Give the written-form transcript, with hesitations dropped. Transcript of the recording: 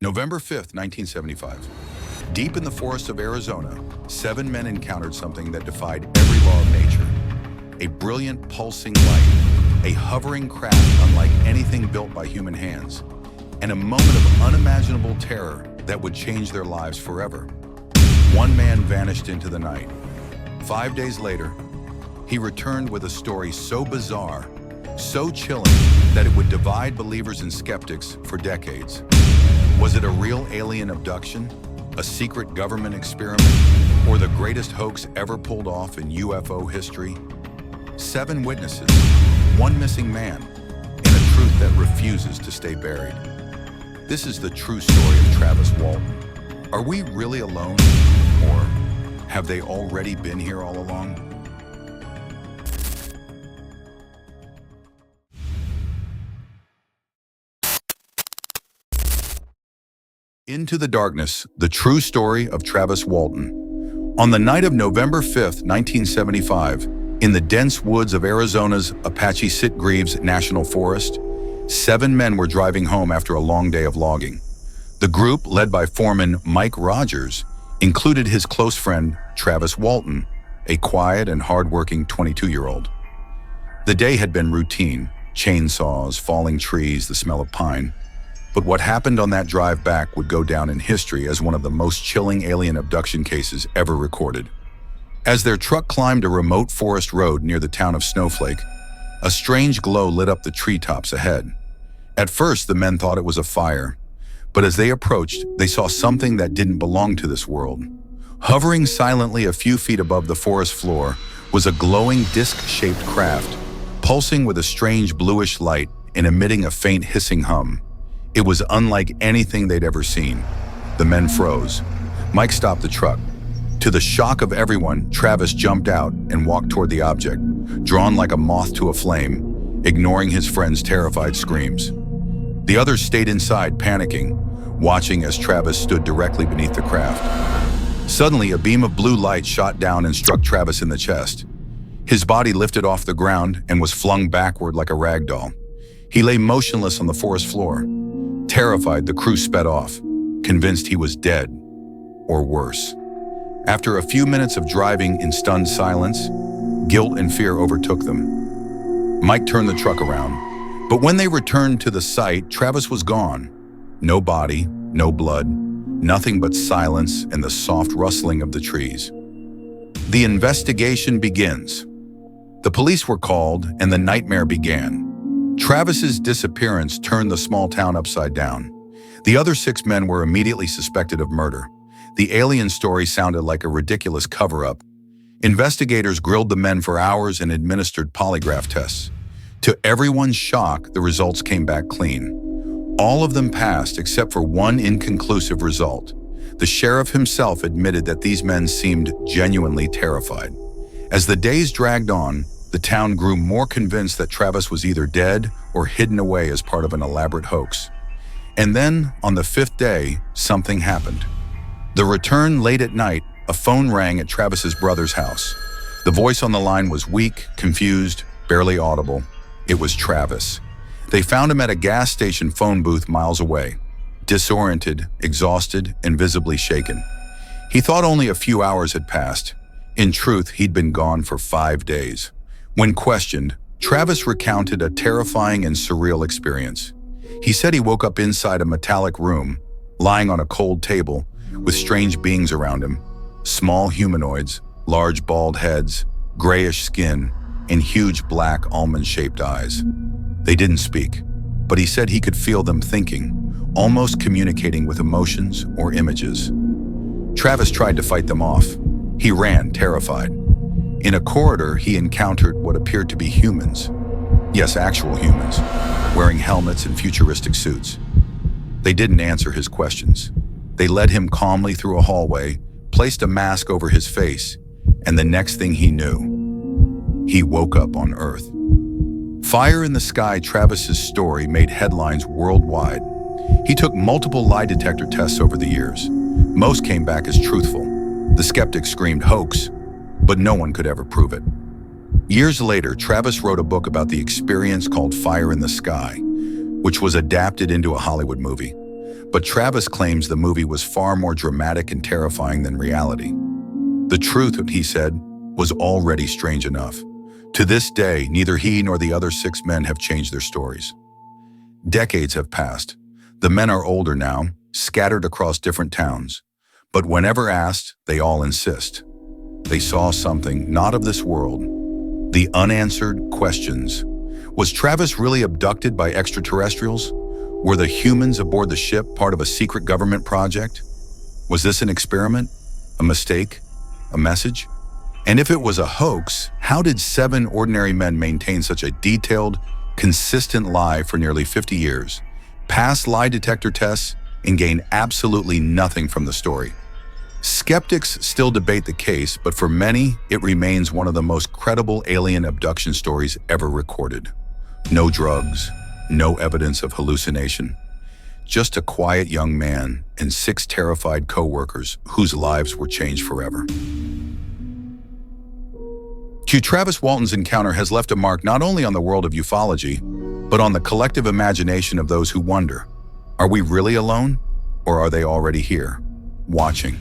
November 5th, 1975. Deep in the forest of Arizona, 7 men encountered something that defied every law of nature. A brilliant, pulsing light, a hovering craft unlike anything built by human hands, and a moment of unimaginable terror that would change their lives forever. One man vanished into the night. 5 days later, he returned with a story so bizarre, so chilling, that it would divide believers and skeptics for decades. Was it a real alien abduction, a secret government experiment, or the greatest hoax ever pulled off in UFO history? 7 witnesses, 1 missing man, and a truth that refuses to stay buried. This is the true story of Travis Walton. Are we really alone, or have they already been here all along? Into the Darkness, the true story of Travis Walton. On the night of November 5th, 1975, in the dense woods of Arizona's Apache-Sitgreaves National Forest, 7 men were driving home after a long day of logging. The group, led by foreman Mike Rogers, included his close friend Travis Walton, a quiet and hard-working 22-year-old. The day had been routine: chainsaws, falling trees, the smell of pine. But what happened on that drive back would go down in history as one of the most chilling alien abduction cases ever recorded. As their truck climbed a remote forest road near the town of Snowflake, a strange glow lit up the treetops ahead. At first, the men thought it was a fire, but as they approached, they saw something that didn't belong to this world. Hovering silently a few feet above the forest floor was a glowing disc-shaped craft, pulsing with a strange bluish light and emitting a faint hissing hum. It was unlike anything they'd ever seen. The men froze. Mike stopped the truck. To the shock of everyone, Travis jumped out and walked toward the object, drawn like a moth to a flame, ignoring his friend's terrified screams. The others stayed inside, panicking, watching as Travis stood directly beneath the craft. Suddenly, a beam of blue light shot down and struck Travis in the chest. His body lifted off the ground and was flung backward like a rag doll. He lay motionless on the forest floor. Terrified, the crew sped off, convinced he was dead, or worse. After a few minutes of driving in stunned silence, guilt and fear overtook them. Mike turned the truck around, but when they returned to the site, Travis was gone. No body, no blood, nothing but silence and the soft rustling of the trees. The investigation begins. The police were called and the nightmare began. Travis's disappearance turned the small town upside down. The other 6 men were immediately suspected of murder. The alien story sounded like a ridiculous cover-up. Investigators grilled the men for hours and administered polygraph tests. To everyone's shock, the results came back clean. All of them passed except for one inconclusive result. The sheriff himself admitted that these men seemed genuinely terrified. As the days dragged on, the town grew more convinced that Travis was either dead or hidden away as part of an elaborate hoax. And then, on the 5th day, something happened. The return late at night, a phone rang at Travis's brother's house. The voice on the line was weak, confused, barely audible. It was Travis. They found him at a gas station phone booth miles away, disoriented, exhausted, and visibly shaken. He thought only a few hours had passed. In truth, he'd been gone for 5 days. When questioned, Travis recounted a terrifying and surreal experience. He said he woke up inside a metallic room, lying on a cold table, with strange beings around him. Small humanoids, large bald heads, grayish skin, and huge black almond-shaped eyes. They didn't speak, but he said he could feel them thinking, almost communicating with emotions or images. Travis tried to fight them off. He ran, terrified. In a corridor, he encountered what appeared to be humans. Yes, actual humans, wearing helmets and futuristic suits. They didn't answer his questions. They led him calmly through a hallway, placed a mask over his face, and the next thing he knew, he woke up on Earth. Fire in the Sky, Travis's story made headlines worldwide. He took multiple lie detector tests over the years. Most came back as truthful. The skeptics screamed hoax, but no one could ever prove it. Years later, Travis wrote a book about the experience called Fire in the Sky, which was adapted into a Hollywood movie. But Travis claims the movie was far more dramatic and terrifying than reality. The truth, he said, was already strange enough. To this day, neither he nor the other 6 men have changed their stories. Decades have passed. The men are older now, scattered across different towns. But whenever asked, they all insist. They saw something not of this world. The unanswered questions. Was Travis really abducted by extraterrestrials? Were the humans aboard the ship part of a secret government project? Was this an experiment? A mistake? A message? And if it was a hoax, how did 7 ordinary men maintain such a detailed, consistent lie for nearly 50 years, pass lie detector tests, and gain absolutely nothing from the story? Skeptics still debate the case, but for many, it remains one of the most credible alien abduction stories ever recorded. No drugs, no evidence of hallucination. Just a quiet young man and 6 terrified co-workers whose lives were changed forever. Travis Walton's encounter has left a mark not only on the world of ufology, but on the collective imagination of those who wonder, are we really alone, or are they already here, watching?